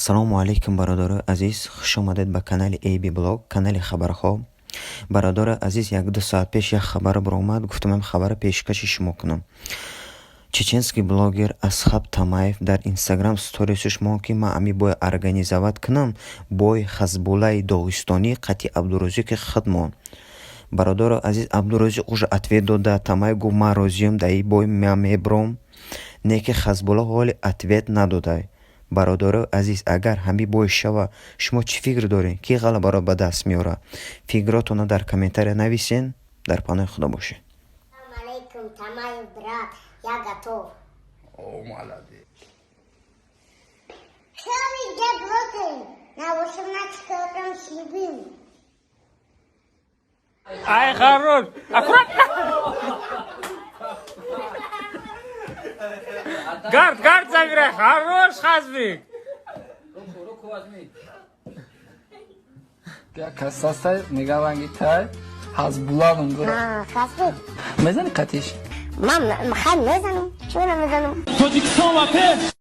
ассалому алайкум бародари азиз, хуш омадед ба канали AB Blog, канали хабарҳо. Бародари азиз, 1-2 соат пеш як хабар баромад, гуфтам хабар пешкаши шумо кунам. Чеченский блогер Асхаб Тамаев дар Instagram сторисаш мо ки ма ами бой организовать кунам бой Хазбуллаи Догистонӣ қати Абдурозиқи Хидмон. Бародари азиз, Абдурозиқ уже ответ дода, Тамаев гуфт ма розиям дар ин бой мебром, неки Хазбулла ҳоли ответ надодай. бародари азиз, агар ҳами бой шава, шумо чӣ фикр доред? Ки ғалабаро ба даст меора? Фикротона дар комментария нависен. Дар паноҳи худо бошед. Салом алейкум, Тамаев брат, я готов. О, молодец. Что вы делаете? На 18 килограмм съедим. Ай, хорош! Аккуратно! Гард забирай! Хорош, Хазбек! Руку возьми. Як касастай, мегавангитай, Хазбуллаҳ гуфт. Хазбек. Мезани қатиш? Мам, махай мезанам. Чего я мезанам? Тоҷикистон ва пеш!